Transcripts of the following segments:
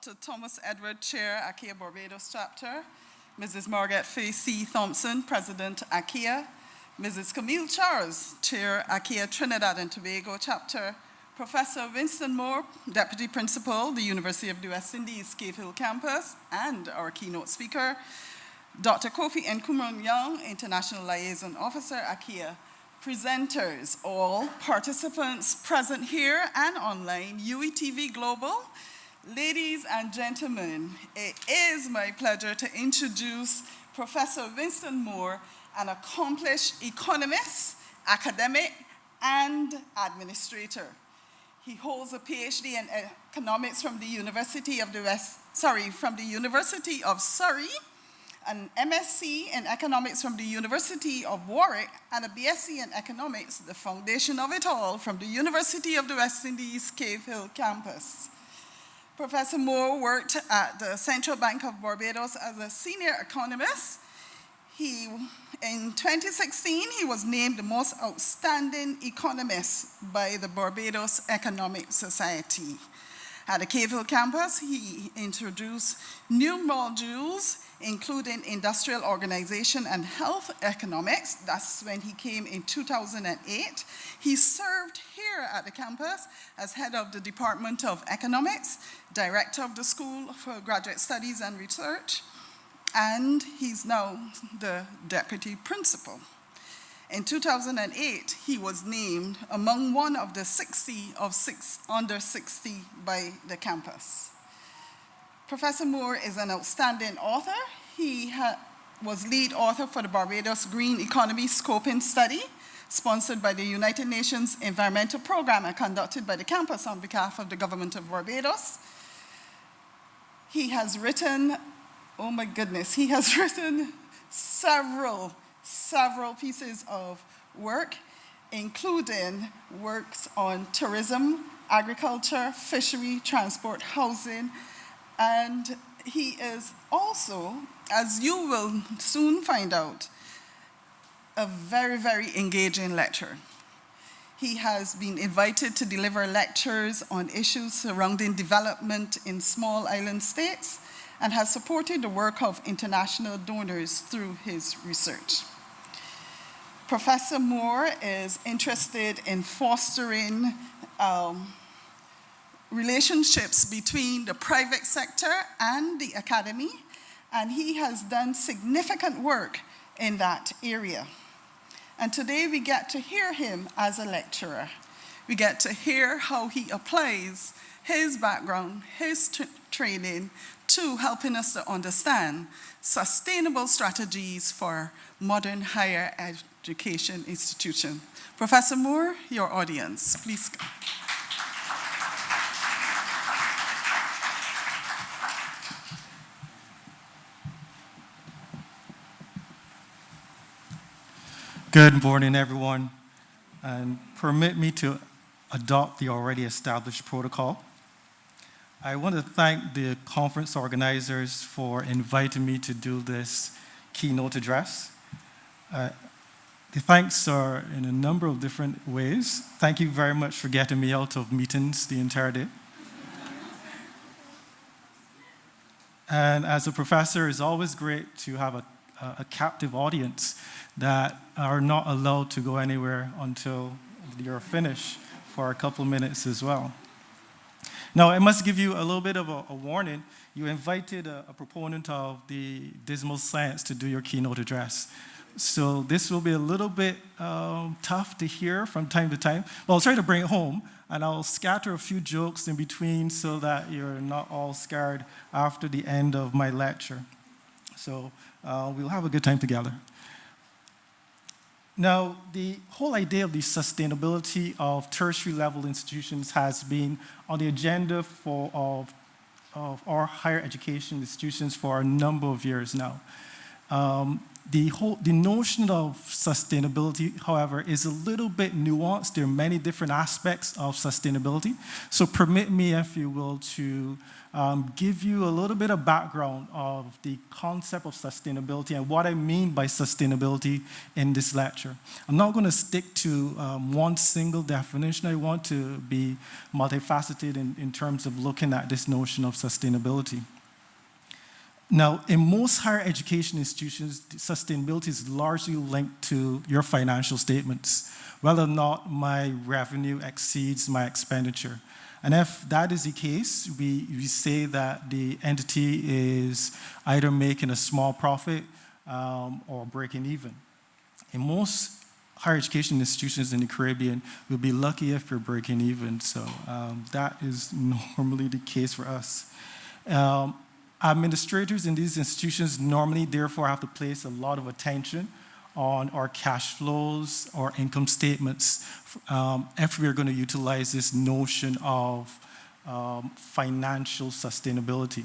Dr. Thomas Edward, Chair, ACHEA Barbados Chapter, Mrs. Margaret Faye C. Thompson, President, ACHEA, Mrs. Camille Charles, Chair, ACHEA Trinidad and Tobago Chapter, Professor Winston Moore, Deputy Principal, the University of the West Indies, Cave Hill Campus, and our keynote speaker, Dr. Kofi Nkrumah Young, International Liaison Officer, ACHEA, presenters, all participants present here and online, UETV Global, ladies and gentlemen, it is my pleasure to introduce Professor Winston Moore, an accomplished economist, academic, and administrator. He holds a PhD in economics from the University of Surrey, an MSc in economics from the University of Warwick, and a BSc in economics, the foundation of it all, from the University of the West Indies, Cave Hill Campus. Professor Moore worked at the Central Bank of Barbados as a senior economist. In 2016, he was named the most outstanding economist by the Barbados Economic Society. At the Cave Hill campus, he introduced new modules, including industrial organization and health economics. That's when he came in 2008. He served here at the campus as head of the Department of Economics, director of the School for Graduate Studies and Research, and he's now the deputy principal. In 2008, he was named among one of the 60 of under 60 by the campus. Professor Moore is an outstanding author. He was lead author for the Barbados Green Economy Scoping Study, sponsored by the United Nations Environmental Program and conducted by the campus on behalf of the government of Barbados. He has written, oh my goodness, he has written several pieces of work, including works on tourism, agriculture, fishery, transport, housing, and he is also, as you will soon find out, a very, very engaging lecturer. He has been invited to deliver lectures on issues surrounding development in small island states and has supported the work of international donors through his research. Professor Moore is interested in fostering relationships between the private sector and the academy, and he has done significant work in that area. And today we get to hear him as a lecturer. We get to hear how he applies his background, his training to helping us to understand sustainable strategies for modern higher education institutions. Professor Moore, your audience, please. Good morning, everyone, and permit me to adopt the already established protocol. I want to thank the conference organizers for inviting me to do this keynote address. The thanks are in a number of different ways. Thank you very much for getting me out of meetings the entire day. And as a professor, it's always great to have a captive audience that are not allowed to go anywhere until you're finished for a couple minutes as well. Now, I must give you a little bit of a warning. You invited a proponent of the dismal science to do your keynote address. So this will be a little bit tough to hear from time to time. Well, I'll try to bring it home, and I'll scatter a few jokes in between so that you're not all scared after the end of my lecture. So we'll have a good time together. Now, the whole idea of the sustainability of tertiary level institutions has been on the agenda of our higher education institutions for a number of years now. The notion of sustainability, however, is a little bit nuanced. There are many different aspects of sustainability. So permit me, if you will, to give you a little bit of background of the concept of sustainability and what I mean by sustainability in this lecture. I'm not going to stick to one single definition. I want to be multifaceted in terms of looking at this notion of sustainability. Now, in most higher education institutions, sustainability is largely linked to your financial statements, whether or not my revenue exceeds my expenditure. And if that is the case, we say that the entity is either making a small profit or breaking even. In most higher education institutions in the Caribbean, we'll be lucky if we're breaking even. So that is normally the case for us. Administrators in these institutions normally, therefore, have to place a lot of attention on our cash flows or income statements if we're going to utilize this notion of financial sustainability.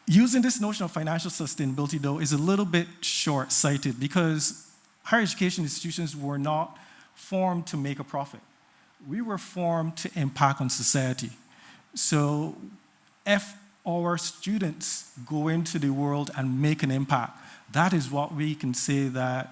Using this notion of financial sustainability, though, is a little bit short-sighted because higher education institutions were not formed to make a profit. We were formed to impact on society. So if our students go into the world and make an impact, that is when we can say that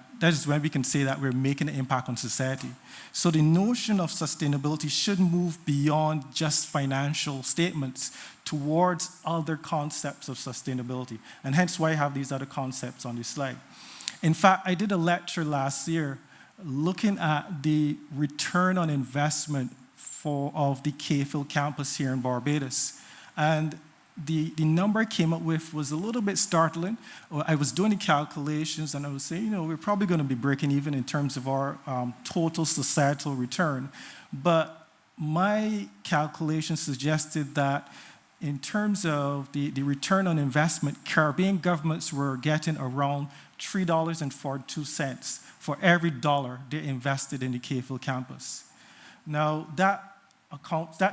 we're making an impact on society. So the notion of sustainability should move beyond just financial statements towards other concepts of sustainability, and hence why I have these other concepts on this slide. In fact, I did a lecture last year looking at the return on investment of the KFIL campus here in Barbados, and the number I came up with was a little bit startling. I was doing the calculations and I was saying, we're probably going to be breaking even in terms of our total societal return. But my calculation suggested that in terms of the return on investment, Caribbean governments were getting around $3.42 for every dollar they invested in the KFIL campus. Now, that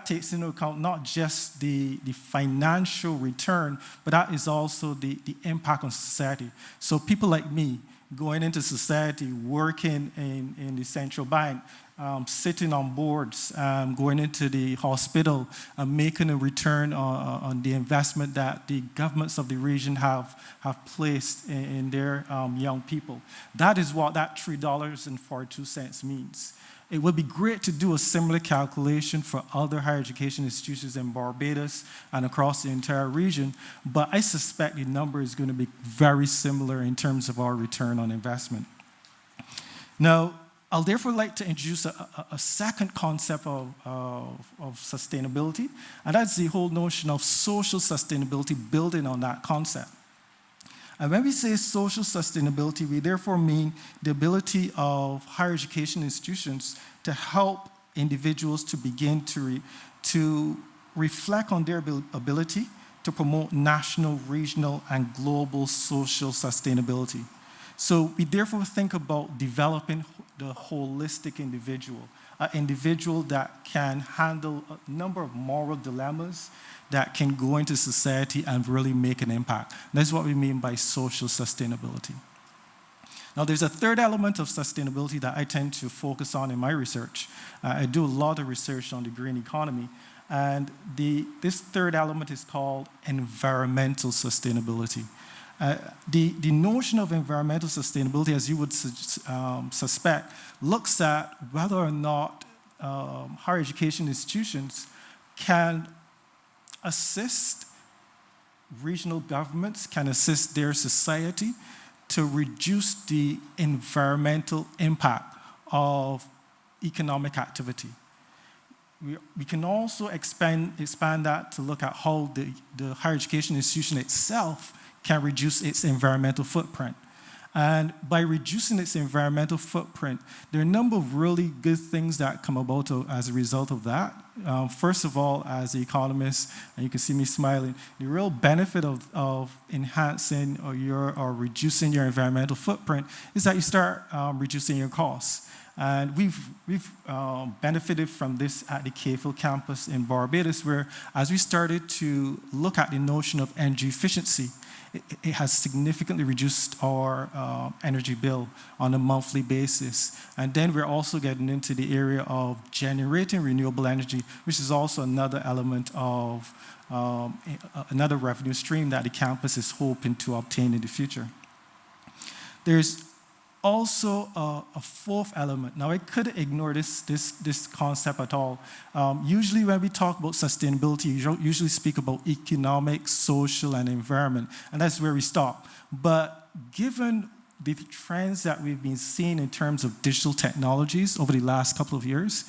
takes into account not just the financial return, but that is also the impact on society. So people like me going into society, working in the Central Bank, sitting on boards, going into the hospital, making a return on the investment that the governments of the region have placed in their young people. That is what that $3.42 means. It would be great to do a similar calculation for other higher education institutions in Barbados and across the entire region, but I suspect the number is going to be very similar in terms of our return on investment. Now, I'll therefore like to introduce a second concept of sustainability, and that's the whole notion of social sustainability building on that concept. And when we say social sustainability, we therefore mean the ability of higher education institutions to help individuals to begin to reflect on their ability to promote national, regional, and global social sustainability. So we therefore think about developing the holistic individual, an individual that can handle a number of moral dilemmas, that can go into society and really make an impact. That's what we mean by social sustainability. Now, there's a third element of sustainability that I tend to focus on in my research. I do a lot of research on the green economy, and this third element is called environmental sustainability. The notion of environmental sustainability, as you would suspect, looks at whether or not higher education institutions can assist regional governments, can assist their society to reduce the environmental impact of economic activity. We can also expand that to look at how the higher education institution itself can reduce its environmental footprint. And by reducing its environmental footprint, there are a number of really good things that come about as a result of that. First of all, as an economist, and you can see me smiling, the real benefit of enhancing or reducing your environmental footprint is that you start reducing your costs. And we've benefited from this at the KFIL campus in Barbados, where as we started to look at the notion of energy efficiency, it has significantly reduced our energy bill on a monthly basis. And then we're also getting into the area of generating renewable energy, which is also another element of another revenue stream that the campus is hoping to obtain in the future. There's also a fourth element. Now, I couldn't ignore this concept at all. Usually when we talk about sustainability, we usually speak about economic, social, and environment, and that's where we stop. But given the trends that we've been seeing in terms of digital technologies over the last couple of years,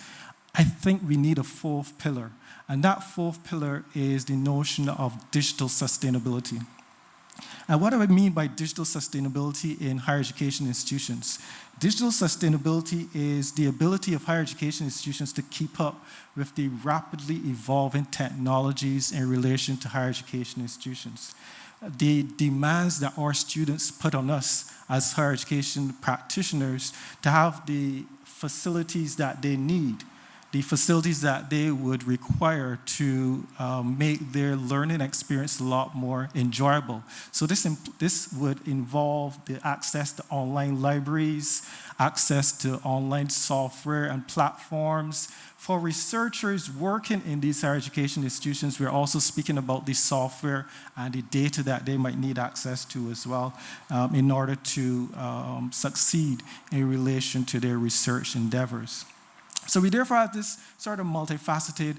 I think we need a fourth pillar. And that fourth pillar is the notion of digital sustainability. And what do I mean by digital sustainability in higher education institutions? Digital sustainability is the ability of higher education institutions to keep up with the rapidly evolving technologies in relation to higher education institutions. The demands that our students put on us as higher education practitioners to have the facilities that they need, the facilities that they would require to make their learning experience a lot more enjoyable. So this would involve the access to online libraries, access to online software and platforms. For researchers working in these higher education institutions, we're also speaking about the software and the data that they might need access to as well in order to succeed in relation to their research endeavors. So we therefore have this sort of multifaceted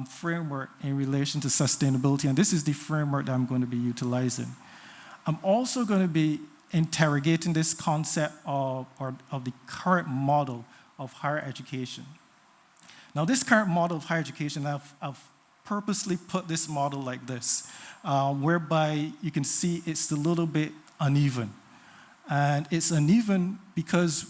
framework in relation to sustainability, and this is the framework that I'm going to be utilizing. I'm also going to be interrogating this concept of the current model of higher education. Now, this current model of higher education, I've purposely put this model like this, whereby you can see it's a little bit uneven. And it's uneven because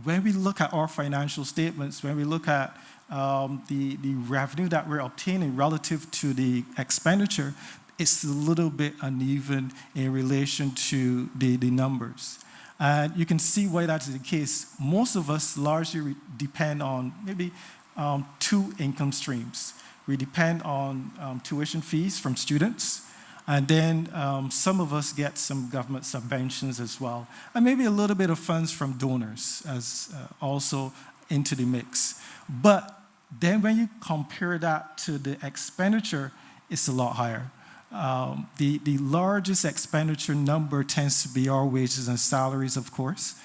when we look at our financial statements, when we look at the revenue that we're obtaining relative to the expenditure, it's a little bit uneven in relation to the numbers. And you can see why that's the case. Most of us largely depend on maybe two income streams. We depend on tuition fees from students, and then some of us get some government subventions as well, and maybe a little bit of funds from donors as also into the mix. But then when you compare that to the expenditure, it's a lot higher. The largest expenditure number tends to be our wages and salaries, of course,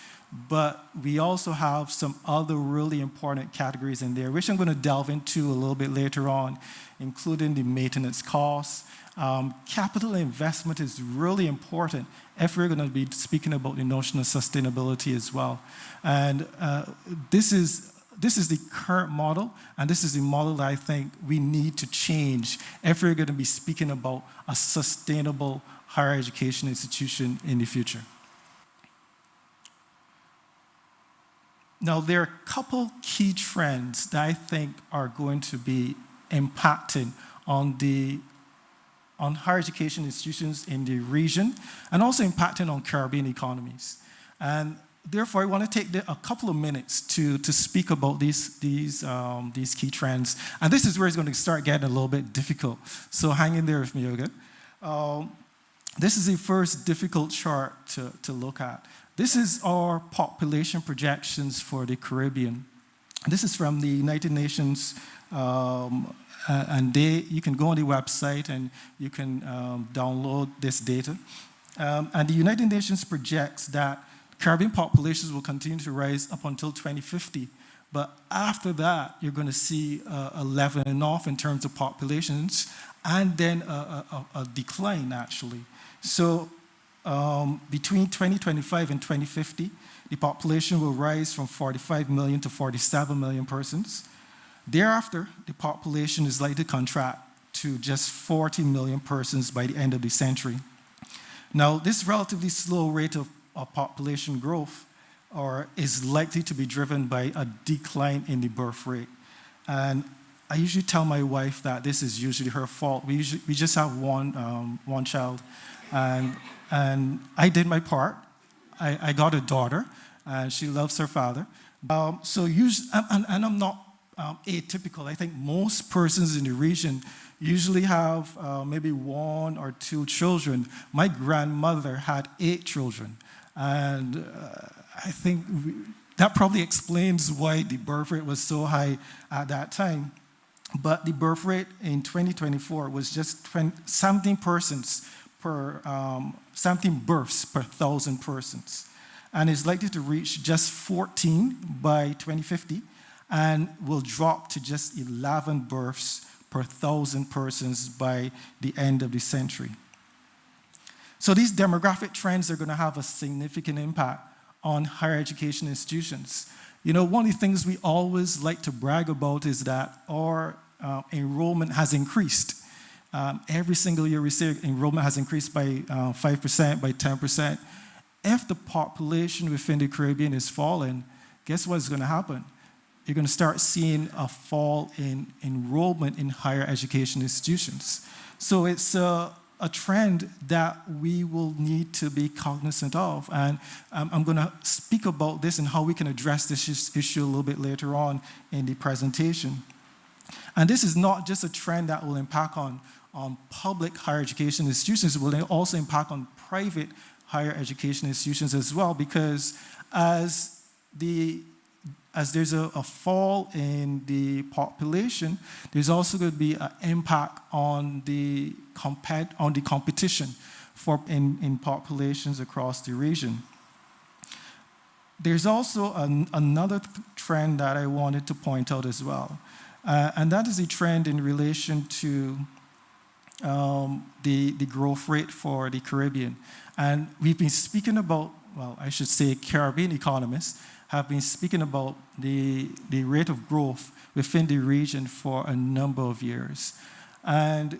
but we also have some other really important categories in there, which I'm going to delve into a little bit later on, including the maintenance costs. Capital investment is really important if we're going to be speaking about the notion of sustainability as well. And this is the current model, and this is the model that I think we need to change if we're going to be speaking about a sustainable higher education institution in the future. Now, there are a couple key trends that I think are going to be impacting on higher education institutions in the region, and also impacting on Caribbean economies. And therefore, I want to take a couple of minutes to speak about these key trends. And this is where it's going to start getting a little bit difficult. So hang in there with me, okay? This is the first difficult chart to look at. This is our population projections for the Caribbean. This is from the United Nations, and you can go on the website and you can download this data. And the United Nations projects that Caribbean populations will continue to rise up until 2050. But after that, you're going to see a leveling off in terms of populations, and then a decline, actually. So between 2025 and 2050, the population will rise from 45 million to 47 million persons. Thereafter, the population is likely to contract to just 40 million persons by the end of the century. Now, this relatively slow rate of population growth is likely to be driven by a decline in the birth rate. And I usually tell my wife that this is usually her fault. We just have one child, and I did my part. I got a daughter, and she loves her father. And I'm not atypical. I think most persons in the region, usually have maybe 1 or 2 children. My grandmother had 8 children. And I think that probably explains why the birth rate was so high at that time. But the birth rate in 2024 was just 17 persons per 17 births per 1,000 persons, and is likely to reach just 14 by 2050, and will drop to just 11 births per 1,000 persons by the end of the century. So these demographic trends are going to have a significant impact on higher education institutions. You know, one of the things we always like to brag about is that our enrollment has increased. Every single year we say enrollment has increased by 5%, by 10%. If the population within the Caribbean is falling, guess what's going to happen? You're going to start seeing a fall in enrollment in higher education institutions. So it's a trend that we will need to be cognizant of. And I'm going to speak about this and how we can address this issue a little bit later on in the presentation. And this is not just a trend that will impact on public higher education institutions, it will also impact on private higher education institutions as well, because as there's a fall in the population, there's also going to be an impact on the competition in populations across the region. There's also another trend that I wanted to point out as well, and that is a trend in relation to the growth rate for the Caribbean. And we've been speaking about, well, I should say Caribbean economists have been speaking about the rate of growth within the region for a number of years. And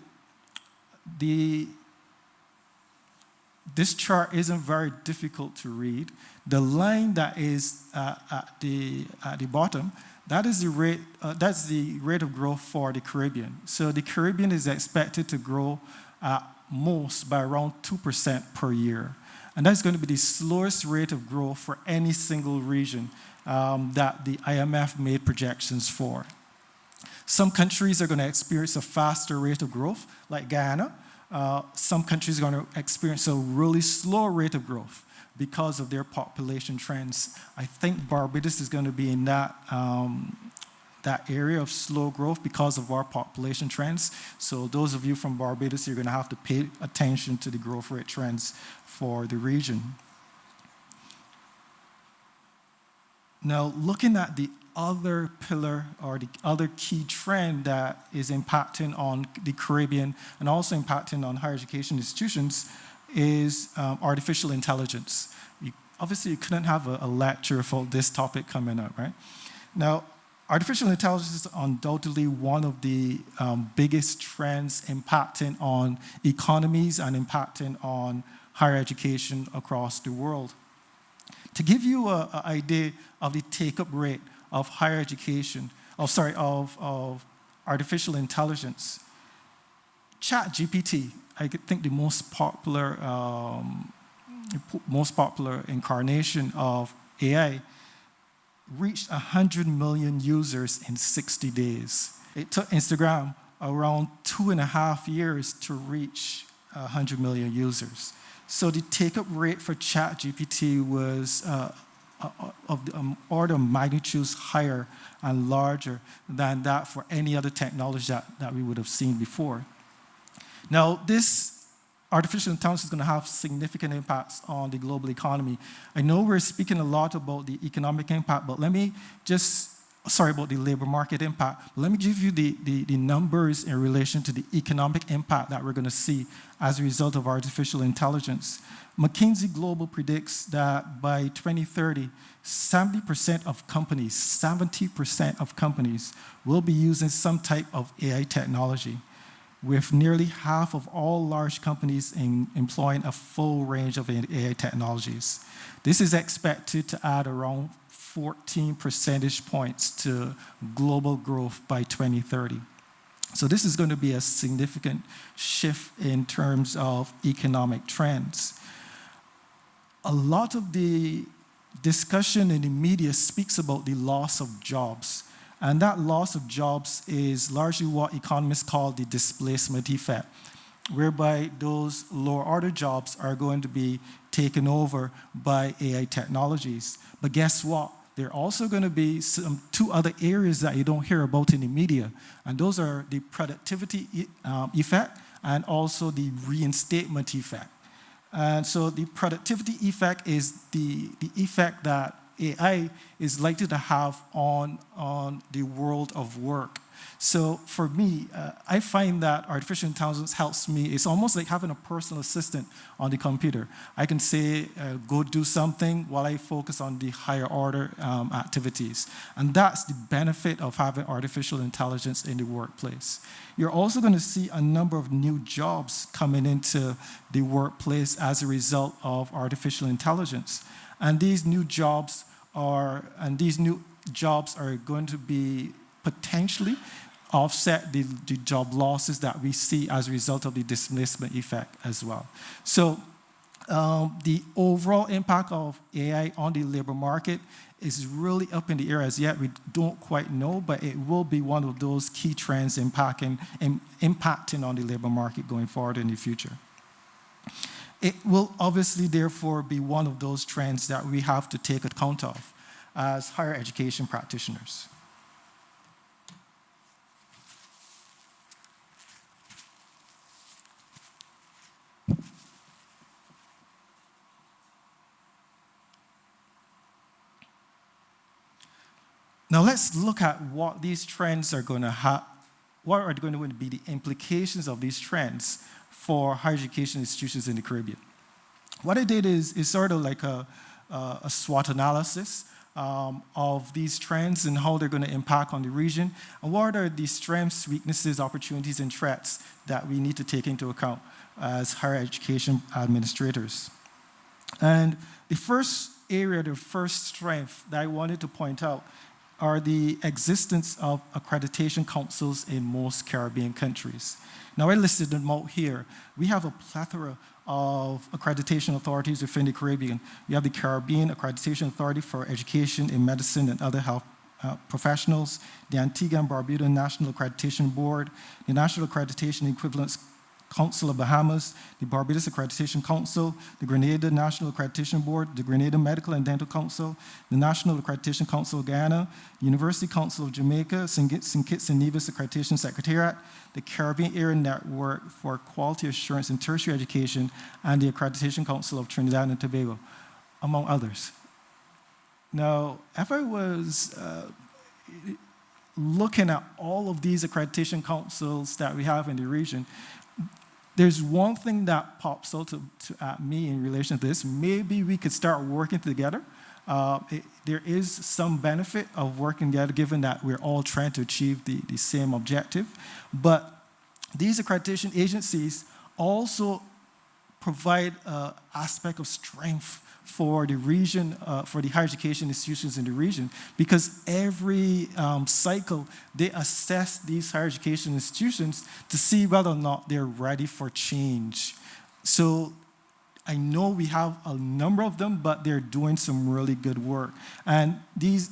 this chart isn't very difficult to read. The line that is at the bottom, that is the rate. That's the rate of growth for the Caribbean. So the Caribbean is expected to grow at most by around 2% per year, and that's going to be the slowest rate of growth for any single region that the IMF made projections for. Some countries are going to experience a faster rate of growth, like Guyana. Some countries are going to experience a really slow rate of growth because of their population trends. I think Barbados is going to be in that area of slow growth because of our population trends. So those of you from Barbados, you're going to have to pay attention to the growth rate trends for the region. Now, looking at the other pillar or the other key trend that is impacting on the Caribbean and also impacting on higher education institutions is artificial intelligence. Obviously, you couldn't have a lecture without this topic coming up, right? Now, artificial intelligence is undoubtedly one of the biggest trends impacting on economies and impacting on higher education across the world. To give you an idea of the take-up rate of higher education, of artificial intelligence, ChatGPT, I think the most popular incarnation of AI, reached 100 million users in 60 days. It took Instagram around 2.5 years to reach 100 million users. So the take-up rate for ChatGPT was of the order of magnitudes higher and larger than that for any other technology that we would have seen before. Now, this artificial intelligence is going to have significant impacts on the global economy. I know we're speaking a lot about the economic impact, but about the labor market impact. Let me give you the numbers in relation to the economic impact that we're going to see as a result of artificial intelligence. McKinsey Global predicts that by 2030, 70% of companies will be using some type of AI technology, with nearly half of all large companies employing a full range of AI technologies. This is expected to add around 14 percentage points to global growth by 2030. So this is going to be a significant shift in terms of economic trends. A lot of the discussion in the media speaks about the loss of jobs. And that loss of jobs is largely what economists call the displacement effect, whereby those lower order jobs are going to be taken over by AI technologies. But guess what? There are also going to be two other areas that you don't hear about in the media, and those are the productivity effect and also the reinstatement effect. And so the productivity effect is the effect that AI is likely to have on the world of work. So for me, I find that artificial intelligence helps me. It's almost like having a personal assistant on the computer. I can say, go do something while I focus on the higher order activities. And that's the benefit of having artificial intelligence in the workplace. You're also going to see a number of new jobs coming into the workplace as a result of artificial intelligence. And these new jobs are going to be potentially offset the job losses that we see as a result of the displacement effect as well. So the overall impact of AI on the labor market is really up in the air as yet. We don't quite know, but it will be one of those key trends impacting on the labor market going forward in the future. It will obviously, therefore, be one of those trends that we have to take account of as higher education practitioners. Now let's look at what these trends are going to have, what are going to be the implications of these trends for higher education institutions in the Caribbean. What I did is sort of like a SWOT analysis of these trends and how they're going to impact on the region, and what are the strengths, weaknesses, opportunities, and threats that we need to take into account as higher education administrators. And the first area, the first strength that I wanted to point out are the existence of accreditation councils in most Caribbean countries. Now, I listed them out here. We have a plethora of accreditation authorities within the Caribbean. We have the Caribbean Accreditation Authority for Education in Medicine and Other Health Professionals, the Antigua and Barbuda National Accreditation Board, the National Accreditation Equivalence Council of Bahamas, the Barbados Accreditation Council, the Grenada National Accreditation Board, the Grenada Medical and Dental Council, the National Accreditation Council of Guyana, the University Council of Jamaica, St. Kitts and Nevis Accreditation Secretariat, the Caribbean Area Network for Quality Assurance in Tertiary Education, and the Accreditation Council of Trinidad and Tobago, among others. Now, if I was looking at all of these accreditation councils that we have in the region, there's one thing that pops out at me in relation to this. Maybe we could start working together. There is some benefit of working together given that we're all trying to achieve the same objective. But these accreditation agencies also provide an aspect of strength for the region, for the higher education institutions in the region, because every cycle, they assess these higher education institutions to see whether or not they're ready for change. So I know we have a number of them, but they're doing some really good work. And these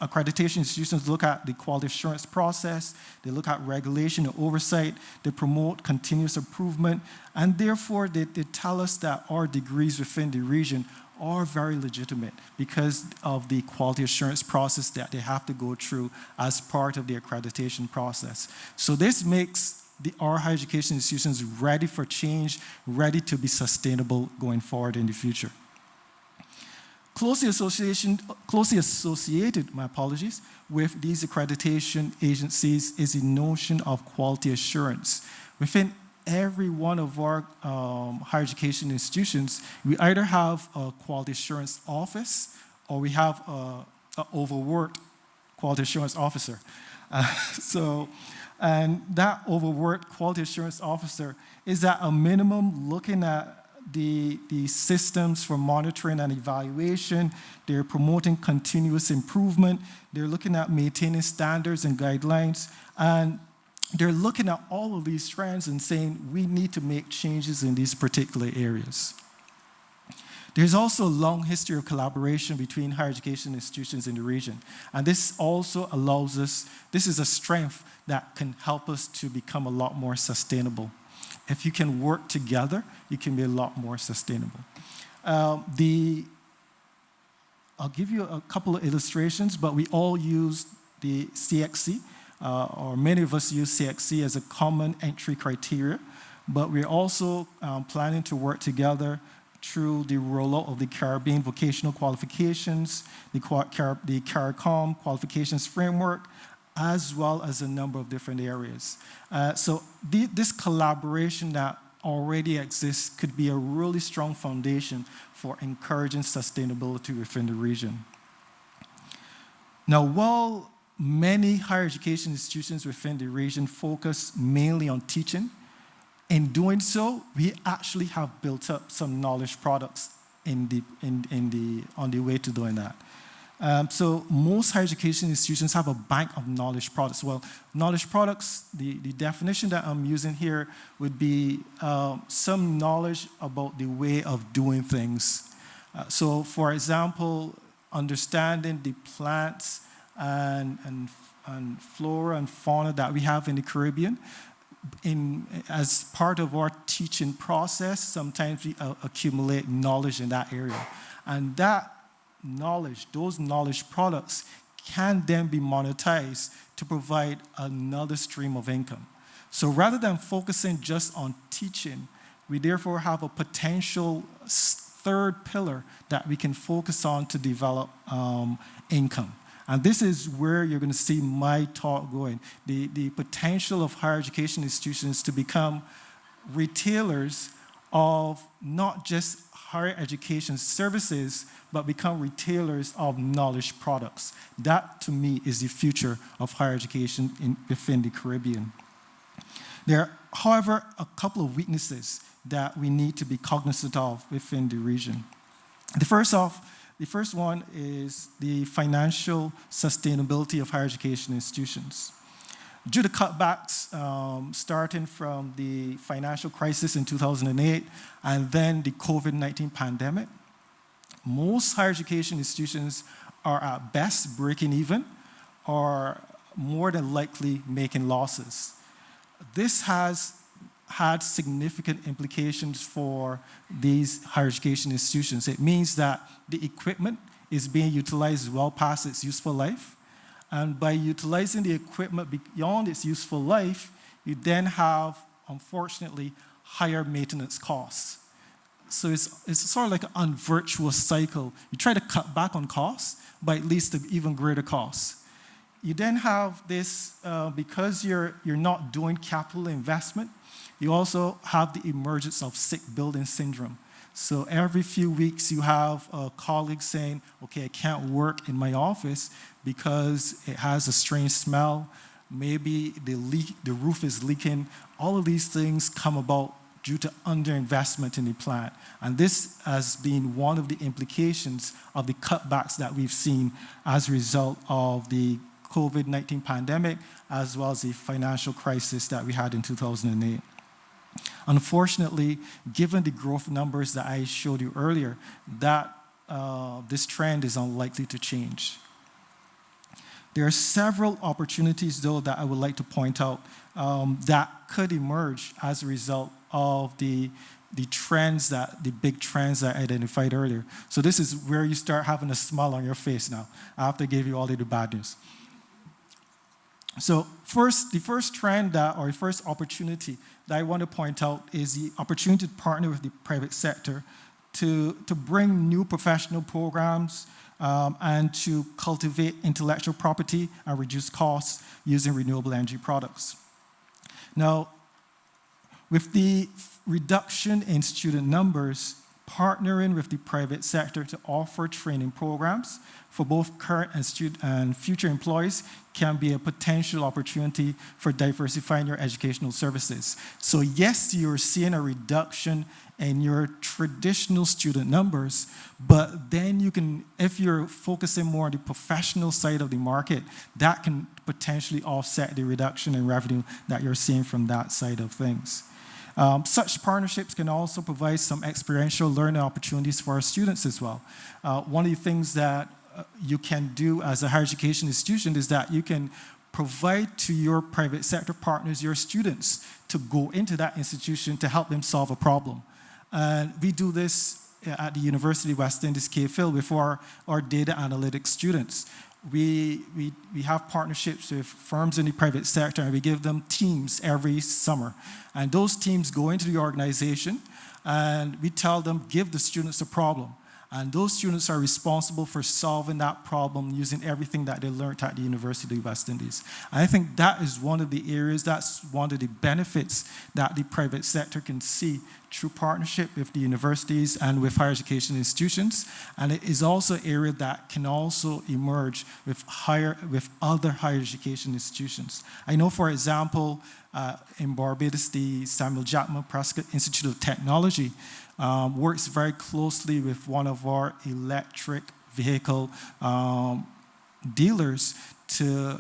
accreditation institutions look at the quality assurance process, they look at regulation and oversight, they promote continuous improvement, and therefore they tell us that our degrees within the region are very legitimate because of the quality assurance process that they have to go through as part of the accreditation process. So this makes our higher education institutions ready for change, ready to be sustainable going forward in the future. Closely associated, with these accreditation agencies is the notion of quality assurance. Within every one of our higher education institutions, we either have a quality assurance office or we have an overworked quality assurance officer. And that overworked quality assurance officer is at a minimum looking at the systems for monitoring and evaluation. They're promoting continuous improvement. They're looking at maintaining standards and guidelines. And they're looking at all of these trends and saying, we need to make changes in these particular areas. There's also a long history of collaboration between higher education institutions in the region. And this also allows us, this is a strength that can help us to become a lot more sustainable. If you can work together, you can be a lot more sustainable. I'll give you a couple of illustrations, but we all use the CXC, or many of us use CXC as a common entry criteria, but we're also planning to work together through the rollout of the Caribbean vocational qualifications, the CARICOM qualifications framework, as well as a number of different areas. So this collaboration that already exists could be a really strong foundation for encouraging sustainability within the region. Now, while many higher education institutions within the region focus mainly on teaching, in doing so, we actually have built up some knowledge products on the way to doing that. So most higher education institutions have a bank of knowledge products. Well, knowledge products, the definition that I'm using here would be some knowledge about the way of doing things. So for example, understanding the plants and flora and fauna that we have in the Caribbean. As part of our teaching process, sometimes we accumulate knowledge in that area. And that knowledge, those knowledge products, can then be monetized to provide another stream of income. So rather than focusing just on teaching, we therefore have a potential third pillar that we can focus on to develop income. And this is where you're going to see my talk going. The potential of higher education institutions to become retailers of not just higher education services, but become retailers of knowledge products. That, to me, is the future of higher education within the Caribbean. There are, however, a couple of weaknesses that we need to be cognizant of within the region. The first one is the financial sustainability of higher education institutions. Due to cutbacks starting from the financial crisis in 2008 and then the COVID-19 pandemic, most higher education institutions are at best breaking even or more than likely making losses. This has had significant implications for these higher education institutions. It means that the equipment is being utilized well past its useful life. And by utilizing the equipment beyond its useful life, you then have, unfortunately, higher maintenance costs. So it's sort of like an unvirtuous cycle. You try to cut back on costs, but it leads to even greater costs. You then have this, because you're not doing capital investment, you also have the emergence of sick building syndrome. So every few weeks you have a colleague saying, okay, I can't work in my office because it has a strange smell. Maybe the roof is leaking. All of these things come about due to underinvestment in the plant. And this has been one of the implications of the cutbacks that we've seen as a result of the COVID-19 pandemic, as well as the financial crisis that we had in 2008. Unfortunately, given the growth numbers that I showed you earlier, that this trend is unlikely to change. There are several opportunities, though, that I would like to point out that could emerge as a result of the big trends that I identified earlier. So this is where you start having a smile on your face now, after I gave you all of the bad news. So the first trend or the first opportunity that I want to point out is the opportunity to partner with the private sector to bring new professional programs and to cultivate intellectual property and reduce costs using renewable energy products. Now, with the reduction in student numbers, partnering with the private sector to offer training programs for both current and future employees can be a potential opportunity for diversifying your educational services. So yes, you're seeing a reduction in your traditional student numbers, but then you can, if you're focusing more on the professional side of the market, that can potentially offset the reduction in revenue that you're seeing from that side of things. Such partnerships can also provide some experiential learning opportunities for our students as well. One of the things that you can do as a higher education institution is that you can provide to your private sector partners, your students, to go into that institution to help them solve a problem. And we do this at the University of West Indies, Cave Hill, with our data analytics students. We have partnerships with firms in the private sector, and we give them teams every summer. And those teams go into the organization, and we tell them, give the students a problem. And those students are responsible for solving that problem using everything that they learned at the University of West Indies. And I think that is one of the areas, that's one of the benefits that the private sector can see through partnership with the universities and with higher education institutions. And it is also an area that can also emerge with other higher education institutions. I know, for example, in Barbados, the Samuel Jackman Prescott Institute of Technology works very closely with one of our electric vehicle dealers to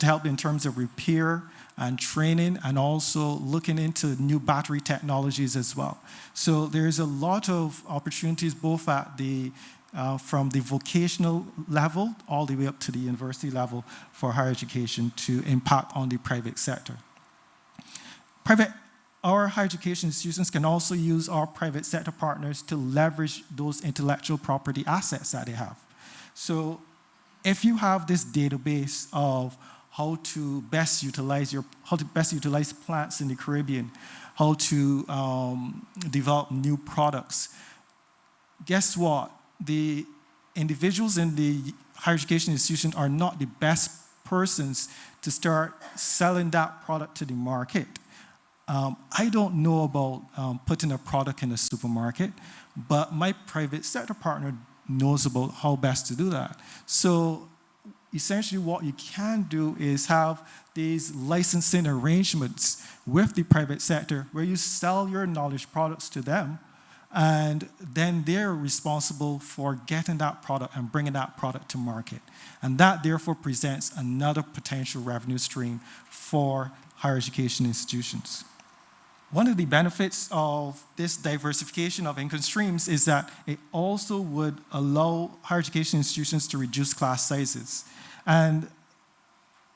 help in terms of repair and training, and also looking into new battery technologies as well. So there's a lot of opportunities both at the from the vocational level all the way up to the university level for higher education to impact on the private sector. Our higher education institutions can also use our private sector partners to leverage those intellectual property assets that they have. So if you have this database of how to best utilize plants in the Caribbean, how to develop new products, guess what? The individuals in the higher education institution are not the best persons to start selling that product to the market. I don't know about putting a product in a supermarket, but my private sector partner knows about how best to do that. So essentially what you can do is have these licensing arrangements with the private sector where you sell your knowledge products to them, and then they're responsible for getting that product and bringing that product to market. And that therefore presents another potential revenue stream for higher education institutions. One of the benefits of this diversification of income streams is that it also would allow higher education institutions to reduce class sizes. And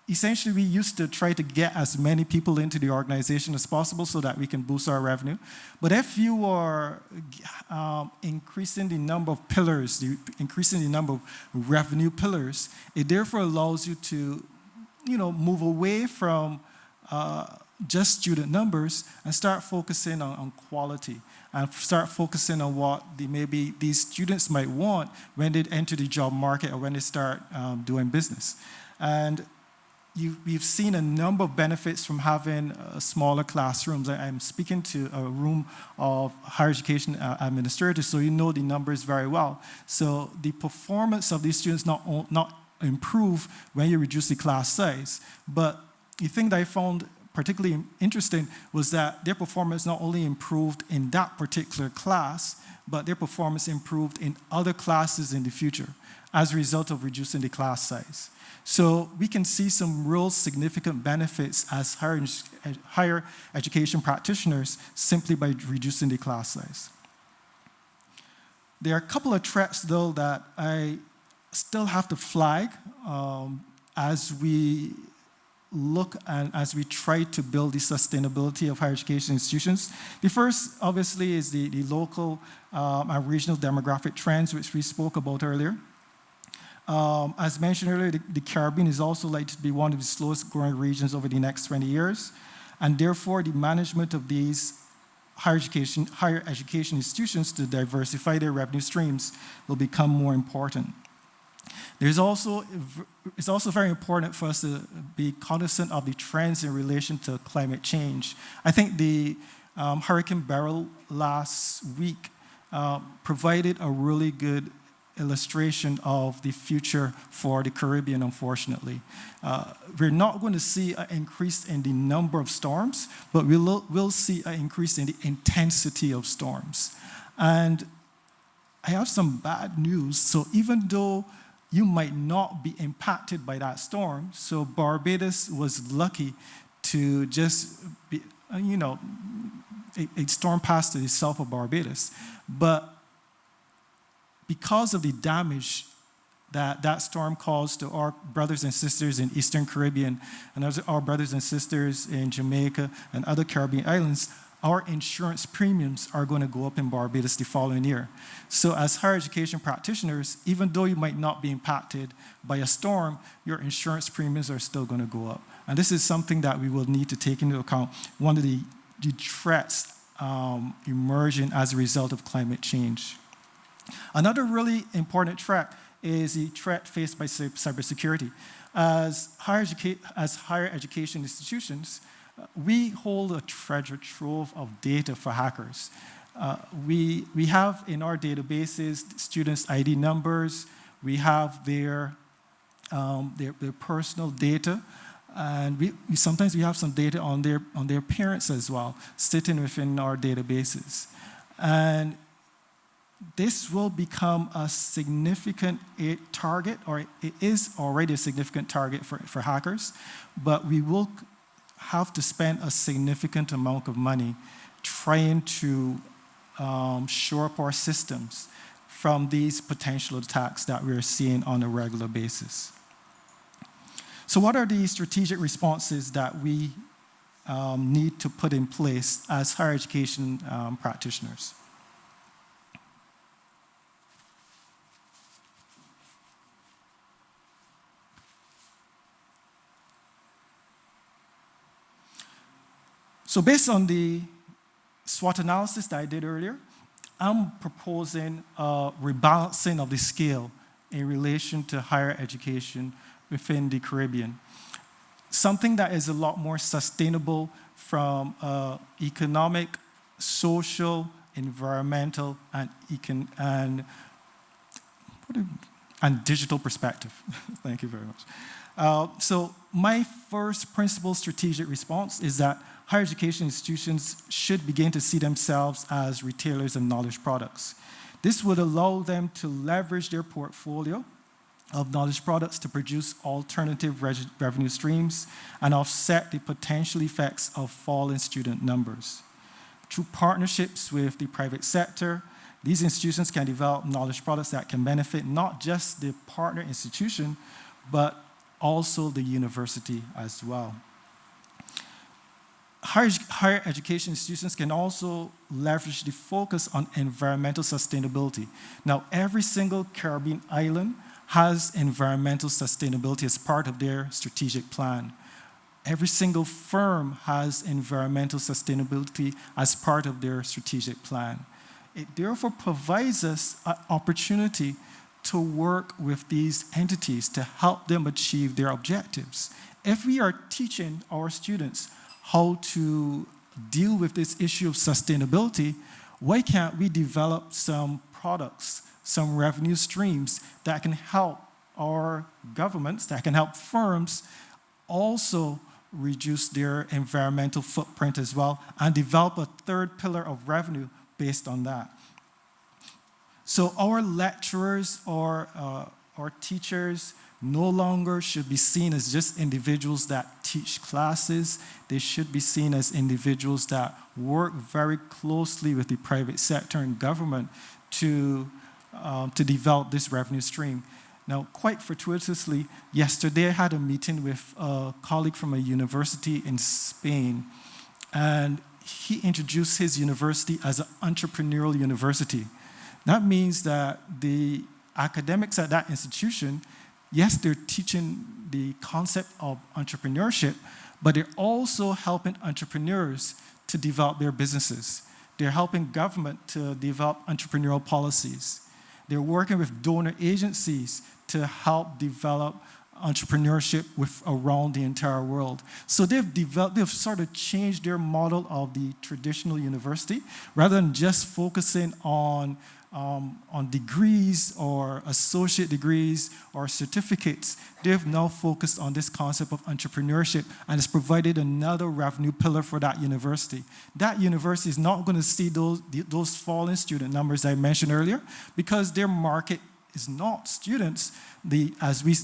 essentially, we used to try to get as many people into the organization as possible so that we can boost our revenue. But if you are increasing the number of pillars, increasing the number of revenue pillars, it therefore allows you to, move away from just student numbers and start focusing on quality and start focusing on what maybe these students might want when they enter the job market or when they start doing business. And we've seen a number of benefits from having smaller classrooms. I'm speaking to a room of higher education administrators, so you know the numbers very well. So the performance of these students not improve when you reduce the class size, but the thing that I found particularly interesting was that their performance not only improved in that particular class, but their performance improved in other classes in the future as a result of reducing the class size. So we can see some real significant benefits as higher education practitioners simply by reducing the class size. There are a couple of threats, though, that I still have to flag as we look and as we try to build the sustainability of higher education institutions. The first, obviously, is the local and regional demographic trends, which we spoke about earlier. As mentioned earlier, the Caribbean is also likely to be one of the slowest growing regions over the next 20 years, and therefore the management of these higher education institutions to diversify their revenue streams will become more important. It's also very important for us to be cognizant of the trends in relation to climate change. I think the Hurricane Beryl last week provided a really good illustration of the future for the Caribbean, unfortunately. We're not going to see an increase in the number of storms, but we'll see an increase in the intensity of storms. And I have some bad news. So even though you might not be impacted by that storm, so Barbados was lucky to just a storm passed to the south of Barbados. But because of the damage that storm caused to our brothers and sisters in Eastern Caribbean and our brothers and sisters in Jamaica and other Caribbean islands, our insurance premiums are going to go up in Barbados the following year. So as higher education practitioners, even though you might not be impacted by a storm, your insurance premiums are still going to go up. And this is something that we will need to take into account. One of the threats emerging as a result of climate change. Another really important threat is the threat faced by cybersecurity. As higher education institutions, we hold a treasure trove of data for hackers. We have in our databases students' ID numbers, we have their personal data, and sometimes we have some data on their parents as well, sitting within our databases. And this will become a significant target, or it is already a significant target for hackers, but we will have to spend a significant amount of money trying to shore up our systems from these potential attacks that we're seeing on a regular basis. So what are the strategic responses that we need to put in place as higher education practitioners? So based on the SWOT analysis that I did earlier, I'm proposing a rebalancing of the scale in relation to higher education within the Caribbean. Something that is a lot more sustainable from an economic, social, environmental, and digital perspective. Thank you very much. So my first principal strategic response is that higher education institutions should begin to see themselves as retailers of knowledge products. This would allow them to leverage their portfolio of knowledge products to produce alternative revenue streams and offset the potential effects of falling student numbers. Through partnerships with the private sector, these institutions can develop knowledge products that can benefit not just the partner institution, but also the university as well. Higher education institutions can also leverage the focus on environmental sustainability. Now, every single Caribbean island has environmental sustainability as part of their strategic plan. Every single firm has environmental sustainability as part of their strategic plan. It therefore provides us an opportunity to work with these entities to help them achieve their objectives. If we are teaching our students how to deal with this issue of sustainability, why can't we develop some products, some revenue streams that can help our governments, that can help firms also reduce their environmental footprint as well, and develop a third pillar of revenue based on that. So our lecturers or our teachers no longer should be seen as just individuals that teach classes. They should be seen as individuals that work very closely with the private sector and government to develop this revenue stream. Now, quite fortuitously, yesterday I had a meeting with a colleague from a university in Spain, and he introduced his university as an entrepreneurial university. That means that the academics at that institution, yes, they're teaching the concept of entrepreneurship, but they're also helping entrepreneurs to develop their businesses. They're helping government to develop entrepreneurial policies. They're working with donor agencies to help develop entrepreneurship around the entire world. So they've sort of changed their model of the traditional university, rather than just focusing on degrees or associate degrees or certificates. They've now focused on this concept of entrepreneurship, and it's provided another revenue pillar for that university. That university is not going to see those falling student numbers I mentioned earlier, because their market is not students. As we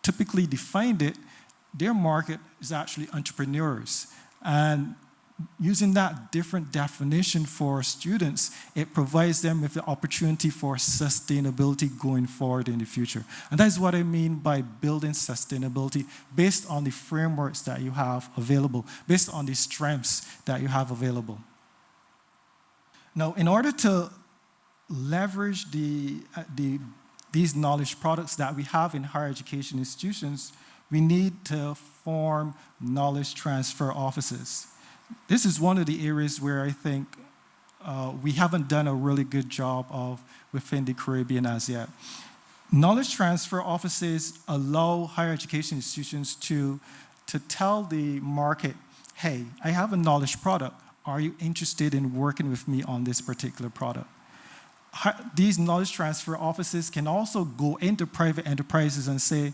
typically defined it, their market is actually entrepreneurs. And using that different definition for students, it provides them with the opportunity for sustainability going forward in the future. And that is what I mean by building sustainability based on the frameworks that you have available, based on the strengths that you have available. Now, in order to leverage these knowledge products that we have in higher education institutions, we need to form knowledge transfer offices. This is one of the areas where I think we haven't done a really good job of within the Caribbean as yet. Knowledge transfer offices allow higher education institutions to tell the market, hey, I have a knowledge product. Are you interested in working with me on this particular product? These knowledge transfer offices can also go into private enterprises and say,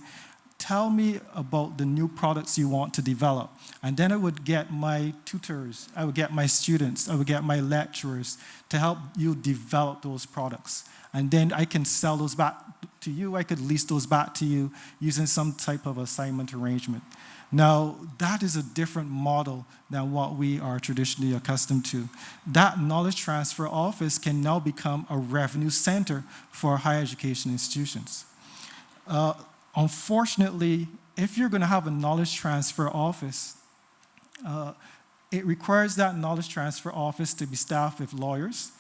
tell me about the new products you want to develop. And then I would get my tutors, I would get my students, I would get my lecturers to help you develop those products. And then I can sell those back to you, I could lease those back to you using some type of assignment arrangement. Now, that is a different model than what we are traditionally accustomed to. That knowledge transfer office can now become a revenue center for higher education institutions. Unfortunately, if you're going to have a knowledge transfer office, it requires that knowledge transfer office to be staffed with lawyers,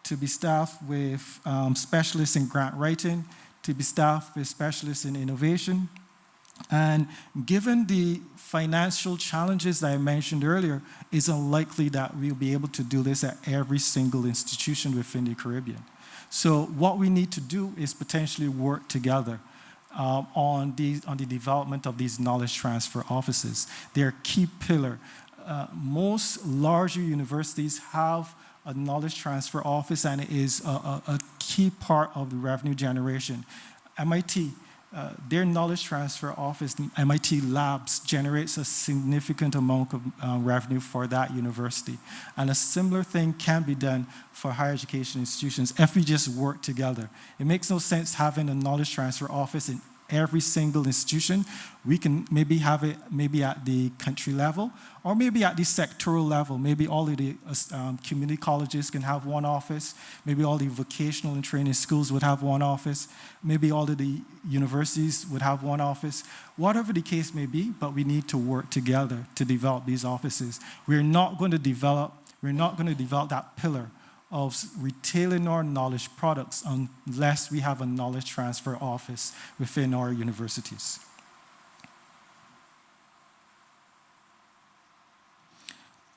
to be staffed with specialists in grant writing, to be staffed with specialists in innovation. And given the financial challenges that I mentioned earlier, it's unlikely that we'll be able to do this at every single institution within the Caribbean. So what we need to do is potentially work together on the development of these knowledge transfer offices. They're a key pillar. Most larger universities have a knowledge transfer office, and it is a key part of the revenue generation. MIT, their knowledge transfer office, MIT Labs, generates a significant amount of revenue for that university. And a similar thing can be done for higher education institutions if we just work together. It makes no sense having a knowledge transfer office in every single institution. We can maybe have it maybe at the country level, or maybe at the sectoral level. Maybe all of the community colleges can have one office. Maybe all the vocational and training schools would have one office. Maybe all of the universities would have one office. Whatever the case may be, but we need to work together to develop these offices. We're not going to develop that pillar of retailing our knowledge products unless we have a knowledge transfer office within our universities.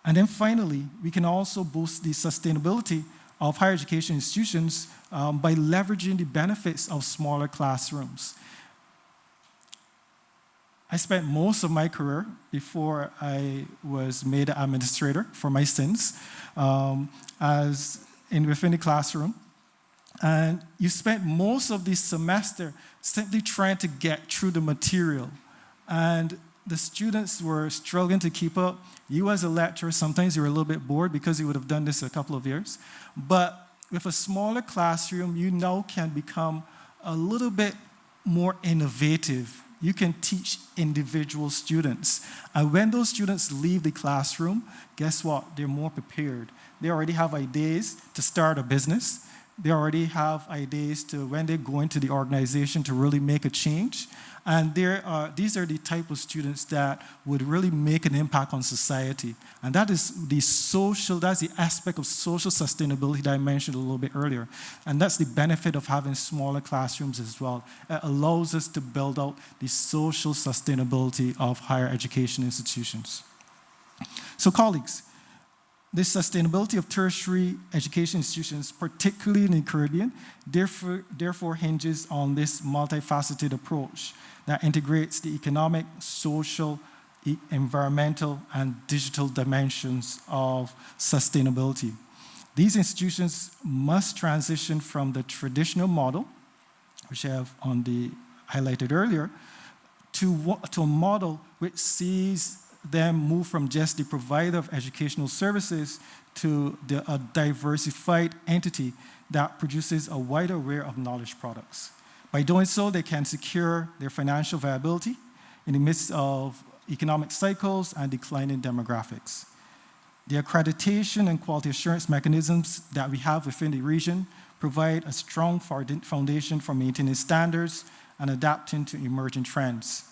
And then finally, we can also boost the sustainability of higher education institutions by leveraging the benefits of smaller classrooms. I spent most of my career before I was made an administrator for my sins within the classroom. And you spent most of the semester simply trying to get through the material. And the students were struggling to keep up. You as a lecturer, sometimes you were a little bit bored because you would have done this a couple of years. But with a smaller classroom, you now can become a little bit more innovative. You can teach individual students. And when those students leave the classroom, guess what? They're more prepared. They already have ideas to start a business. They already have ideas to, when they go into the organization, to really make a change. And these are the type of students that would really make an impact on society. And that's the aspect of social sustainability that I mentioned a little bit earlier. And that's the benefit of having smaller classrooms as well. It allows us to build out the social sustainability of higher education institutions. So colleagues, the sustainability of tertiary education institutions, particularly in the Caribbean, therefore hinges on this multifaceted approach that integrates the economic, social, environmental, and digital dimensions of sustainability. These institutions must transition from the traditional model, which I have highlighted earlier, to a model which sees them move from just the provider of educational services to a diversified entity that produces a wider array of knowledge products. By doing so, they can secure their financial viability in the midst of economic cycles and declining demographics. The accreditation and quality assurance mechanisms that we have within the region provide a strong foundation for maintaining standards and adapting to emerging trends,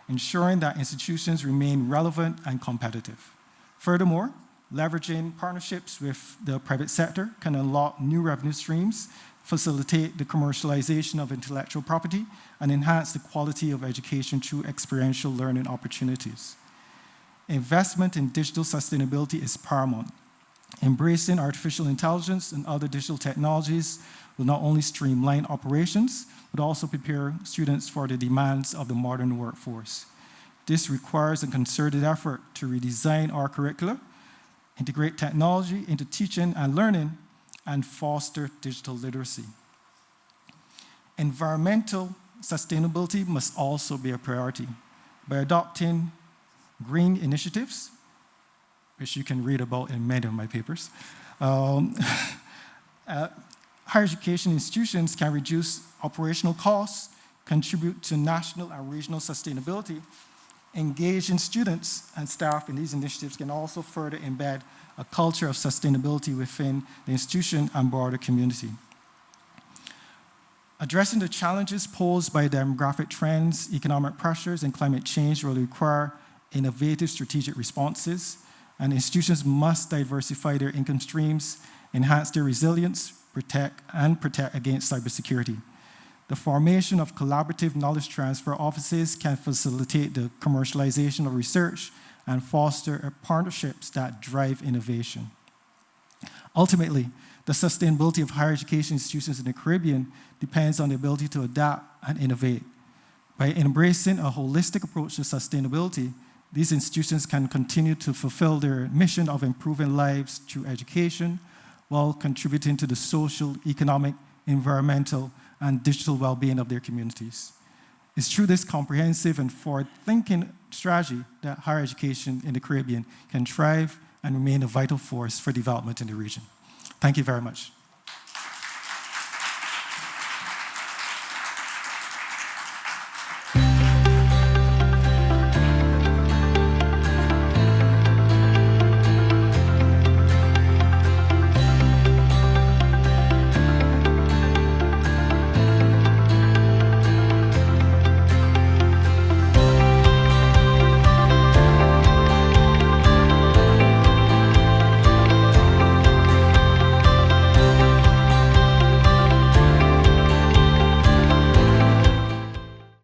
ensuring that institutions remain relevant and competitive. Furthermore, leveraging partnerships with the private sector can unlock new revenue streams, facilitate the commercialization of intellectual property, and enhance the quality of education through experiential learning opportunities. Investment in digital sustainability is paramount. Embracing artificial intelligence and other digital technologies will not only streamline operations, but also prepare students for the demands of the modern workforce. This requires a concerted effort to redesign our curricula, integrate technology into teaching and learning, and foster digital literacy. Environmental sustainability must also be a priority. By adopting green initiatives, which you can read about in many of my papers, higher education institutions can reduce operational costs, contribute to national and regional sustainability. Engaging students and staff in these initiatives can also further embed a culture of sustainability within the institution and broader community. Addressing the challenges posed by demographic trends, economic pressures, and climate change will require innovative strategic responses, and institutions must diversify their income streams, enhance their resilience, protect against cybersecurity. The formation of collaborative knowledge transfer offices can facilitate the commercialization of research and foster partnerships that drive innovation. Ultimately, the sustainability of higher education institutions in the Caribbean depends on the ability to adapt and innovate. By embracing a holistic approach to sustainability, these institutions can continue to fulfill their mission of improving lives through education while contributing to the social, economic, environmental, and digital well-being of their communities. It's through this comprehensive and forward-thinking strategy that higher education in the Caribbean can thrive and remain a vital force for development in the region. Thank you very much.